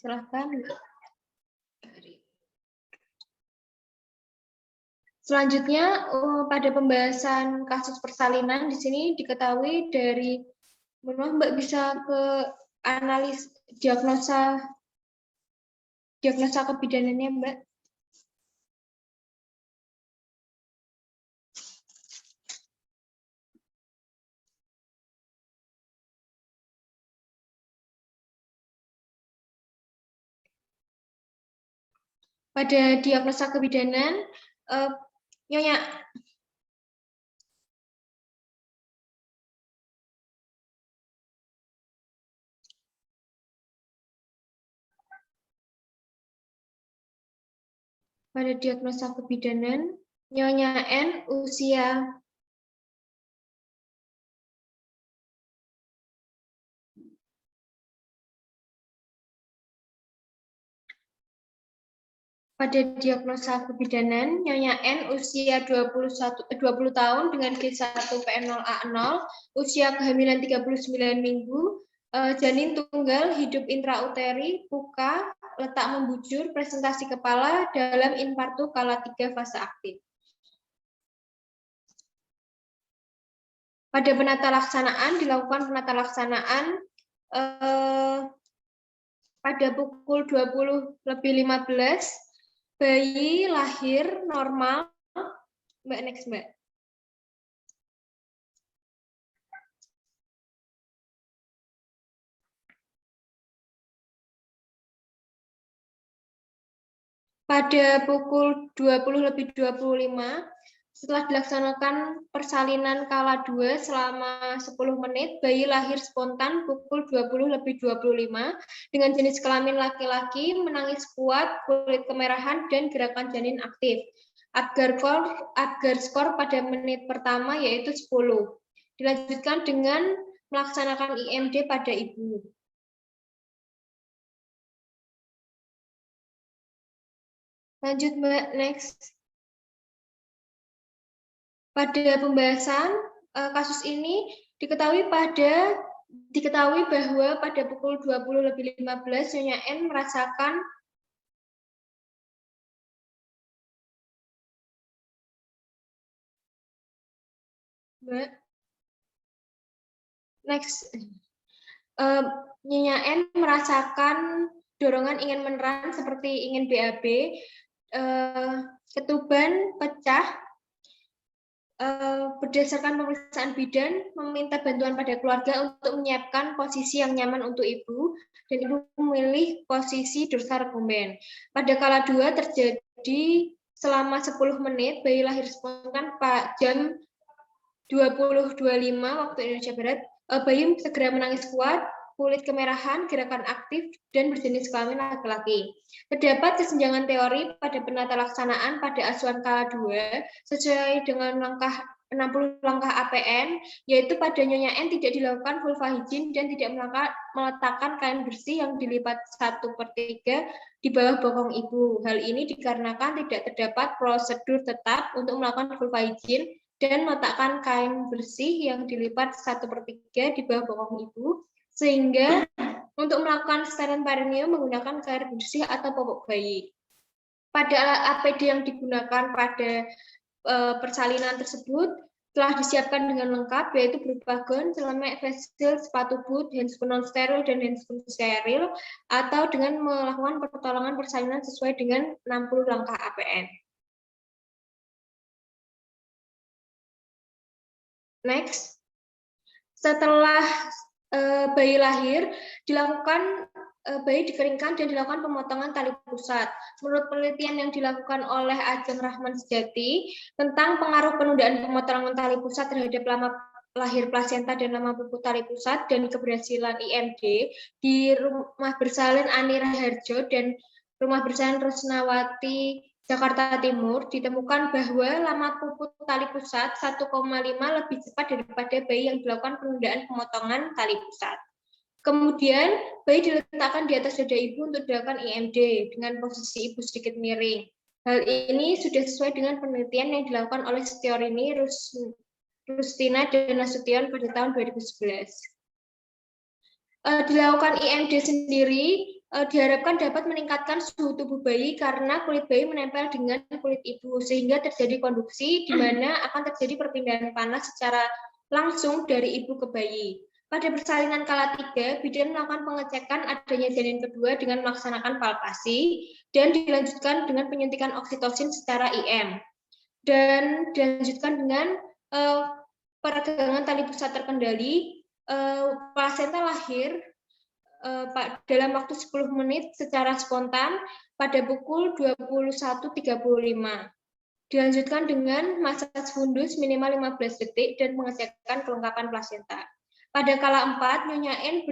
Silahkan. Selanjutnya, pada pembahasan kasus persalinan di sini diketahui dari, Mbak bisa ke analis diagnosa kebidanannya, Mbak. Pada diagnosa kebidanan, Nyonya pada diagnosa kebidanan, Nyonya N usia pada diagnosa kebidanan, Nyonya N usia 20 tahun dengan G1PN0A0, usia kehamilan 39 minggu, janin tunggal, hidup intrauteri, puka, letak membujur, presentasi kepala dalam infartu kala 3 fase aktif. Pada penata laksanaan, dilakukan penata laksanaan pada pukul 20:15, bayi lahir normal. Mbak, next, Mbak. Pada pukul 20:25, setelah dilaksanakan persalinan kala 2 selama 10 menit, bayi lahir spontan pukul 20:25 dengan jenis kelamin laki-laki, menangis kuat, kulit kemerahan, dan gerakan janin aktif. Apgar skor pada menit pertama yaitu 10. Dilanjutkan dengan melaksanakan IMD pada ibu. Lanjut, Mbak, next. Pada pembahasan kasus ini diketahui bahwa pada pukul 20:15 Nyonya N merasakan Nyonya N merasakan dorongan ingin meneran seperti ingin BAB, ketuban pecah. Berdasarkan pemeriksaan bidan, meminta bantuan pada keluarga untuk menyiapkan posisi yang nyaman untuk ibu, dan ibu memilih posisi dorsal rekomben. Pada kala 2 terjadi selama 10 menit, bayi lahir spontan jam 20:25 waktu Indonesia Barat. Bayi segera menangis kuat, kulit kemerahan, gerakan aktif, dan berjenis kelamin laki-laki. Terdapat kesenjangan teori pada penata laksanaan pada asuhan kala 2 sesuai dengan 60 langkah APN, yaitu pada Nyonya N tidak dilakukan vulva hygiene dan tidak meletakkan kain bersih yang dilipat 1/3 di bawah bokong ibu. Hal ini dikarenakan tidak terdapat prosedur tetap untuk melakukan vulva hygiene dan meletakkan kain bersih yang dilipat 1/3 di bawah bokong ibu, sehingga untuk melakukan steril perineum menggunakan kain bersih atau popok bayi. Pada APD yang digunakan pada persalinan tersebut telah disiapkan dengan lengkap, yaitu berupa gaun, celemek, face shield, sepatu boot, handscoon non-steril, dan handscoon steril, atau dengan melakukan pertolongan persalinan sesuai dengan 60 langkah APN. Next, setelah bayi lahir, bayi dikeringkan dan dilakukan pemotongan tali pusat. Menurut penelitian yang dilakukan oleh Ajeng Rahman Sejati tentang pengaruh penundaan pemotongan tali pusat terhadap lama lahir plasenta dan lama pupuk tali pusat dan keberhasilan IMD di Rumah Bersalin Ani Raharjo dan Rumah Bersalin Rusnawati Jakarta Timur, ditemukan bahwa lama pupuk tali pusat 1,5 lebih cepat daripada bayi yang dilakukan penundaan pemotongan tali pusat. Kemudian, bayi diletakkan di atas dada ibu untuk dilakukan IMD dengan posisi ibu sedikit miring. Hal ini sudah sesuai dengan penelitian yang dilakukan oleh Setiorini, Rustina, dan Nasution pada tahun 2011. Dilakukan IMD sendiri diharapkan dapat meningkatkan suhu tubuh bayi karena kulit bayi menempel dengan kulit ibu sehingga terjadi konduksi di mana akan terjadi perpindahan panas secara langsung dari ibu ke bayi. Pada persalinan kala 3, bidan melakukan pengecekan adanya janin kedua dengan melaksanakan palpasi dan dilanjutkan dengan penyuntikan oksitosin secara IM dan dilanjutkan dengan peregangan tali pusat terkendali. Plasenta lahir dalam waktu 10 menit secara spontan pada pukul 21.35. Dilanjutkan dengan massage fundus minimal 15 detik dan pengecekan kelengkapan plasenta. Pada kala 4, Nyonya N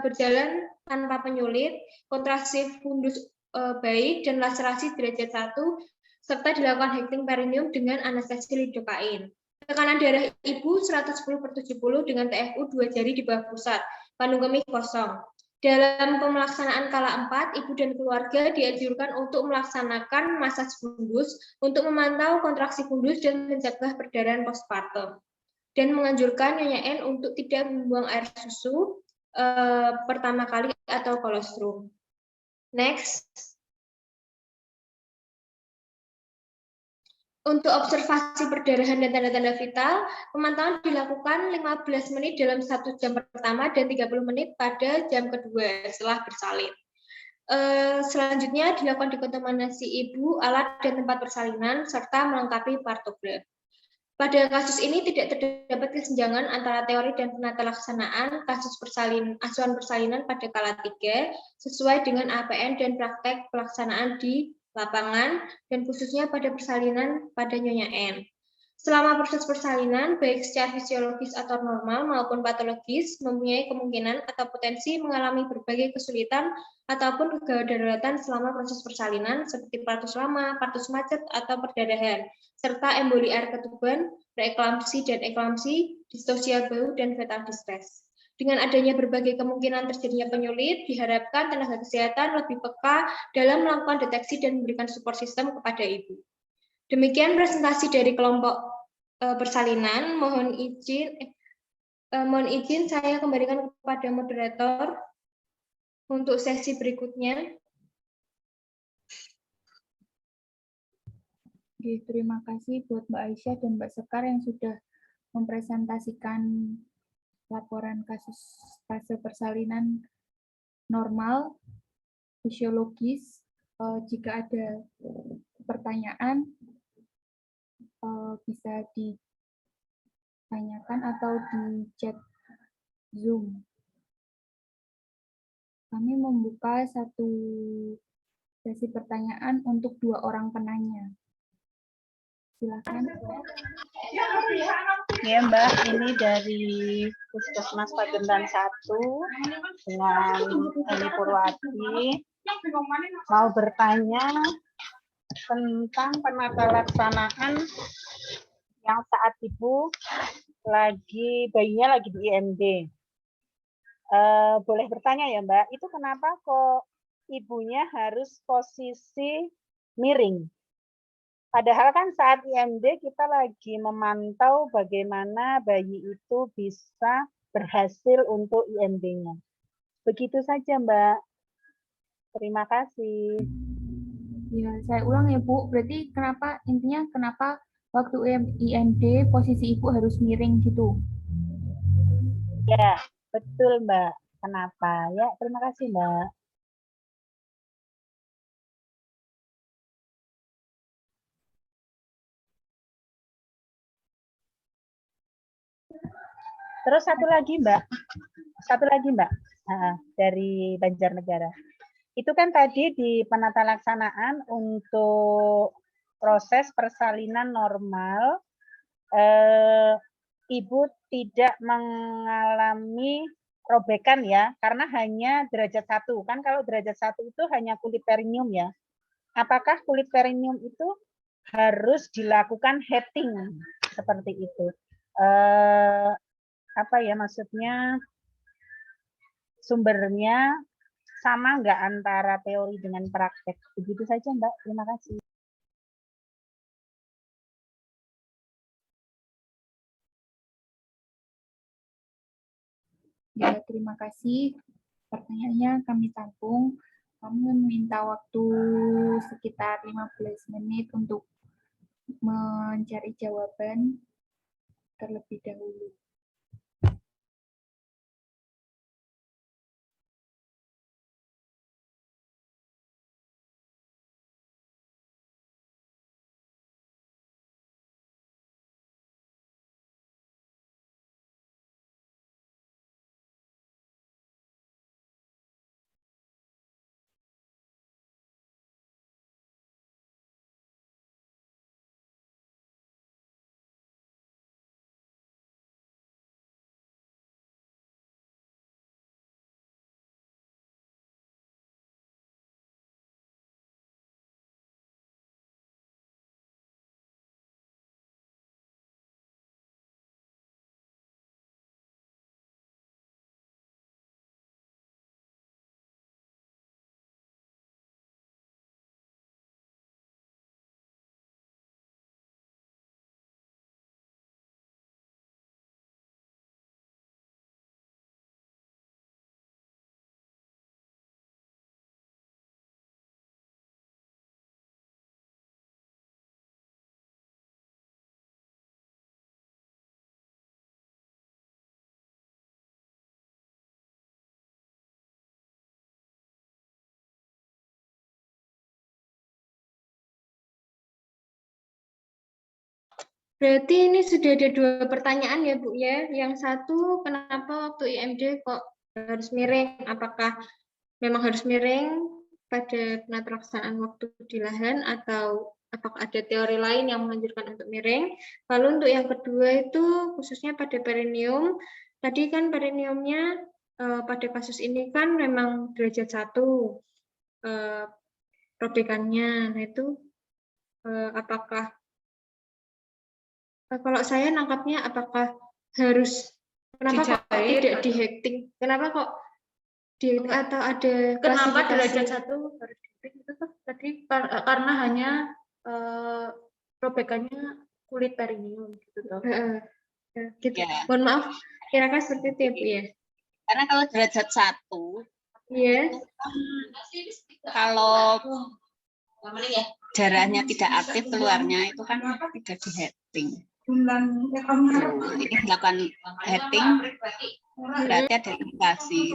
berjalan tanpa penyulit, kontraksi fundus baik dan laserasi derajat 1 serta dilakukan hekting perineum dengan anestesi lidokain. Tekanan darah ibu 110/70 dengan TFU 2 jari di bawah pusat, kandung kemih kosong. Dalam pemlaksanaan kala 4, ibu dan keluarga dianjurkan untuk melaksanakan massage fundus untuk memantau kontraksi fundus dan mencegah perdarahan postpartum. Dan menganjurkan Nyonya N untuk tidak membuang air susu pertama kali atau kolostrum. Next. Untuk observasi perdarahan dan tanda-tanda vital, pemantauan dilakukan 15 menit dalam 1 jam pertama dan 30 menit pada jam kedua setelah bersalin. Selanjutnya dilakukan dekontaminasi ibu, alat dan tempat persalinan, serta melengkapi partograf. Pada kasus ini tidak terdapat kesenjangan antara teori dan penata laksanaan kasus asuhan persalinan pada kala 3 sesuai dengan APN dan praktek pelaksanaan di lapangan dan khususnya pada persalinan pada Nyonya N. Selama proses persalinan, baik secara fisiologis atau normal maupun patologis, mempunyai kemungkinan atau potensi mengalami berbagai kesulitan ataupun kedaruratan selama proses persalinan, seperti partus lama, partus macet, atau perdarahan, serta emboli air ketuban, preeklamsi dan eklamsi, distosia bau, dan fetal distress. Dengan adanya berbagai kemungkinan terjadinya penyulit, diharapkan tenaga kesehatan lebih peka dalam melakukan deteksi dan memberikan support sistem kepada ibu. Demikian presentasi dari kelompok persalinan. Mohon izin saya kembalikan kepada moderator untuk sesi berikutnya. Oke, terima kasih buat Mbak Aisyah dan Mbak Sekar yang sudah mempresentasikan laporan kasus fase persalinan normal, fisiologis. Jika ada pertanyaan, bisa ditanyakan atau di chat Zoom. Kami membuka satu sesi pertanyaan untuk 2 orang penanya. Silakan. Ya Mbak, ini dari Puskesmas Pagentan 1 dengan Eni Purwati mau bertanya tentang penata laksanaan yang saat ibu bayinya lagi di IMD. Boleh bertanya ya Mbak, itu kenapa kok ibunya harus posisi miring? Padahal kan saat IMD kita lagi memantau bagaimana bayi itu bisa berhasil untuk IMD-nya. Begitu saja Mbak. Terima kasih. Ya, saya ulang ya Bu, berarti kenapa waktu IMD posisi ibu harus miring gitu? Ya, betul Mbak. Kenapa? Ya, terima kasih Mbak. Terus satu lagi Mbak, dari Banjarnegara. Itu kan tadi di penata laksanaan untuk proses persalinan normal, ibu tidak mengalami robekan ya, karena hanya derajat 1. Kan kalau derajat 1 itu hanya kulit perineum ya. Apakah kulit perineum itu harus dilakukan heating seperti itu? Apa ya maksudnya, sumbernya sama nggak antara teori dengan praktek? Begitu saja Mbak, terima kasih. Ya, terima kasih. Pertanyaannya kami tampung. Kami meminta waktu sekitar 15 menit untuk mencari jawaban terlebih dahulu. Berarti ini sudah ada 2 pertanyaan ya Bu ya. Yang satu, kenapa waktu IMD kok harus miring? Apakah memang harus miring pada penata waktu di lahan atau apakah ada teori lain yang menganjurkan untuk miring? Lalu untuk yang kedua itu khususnya pada perineum. Tadi kan perineumnya pada kasus ini kan memang derajat 1 robekannya. Nah itu apakah kalau saya nangkapnya apakah harus kenapa kok tidak di hekting? Kenapa kok di atau ada Kenapa derajat klasifikasi? 1 harus di itu tuh tadi karena hanya robekannya kulit perineum gitu tuh. Gitu. Ya. Mohon maaf, kira-kira seperti itu ya Bu ya. Karena kalau derajat 1, Iya. kalau darahnya tidak aktif keluarnya itu kan tidak di heading. Ini dilakukan heading berarti ada indikasi.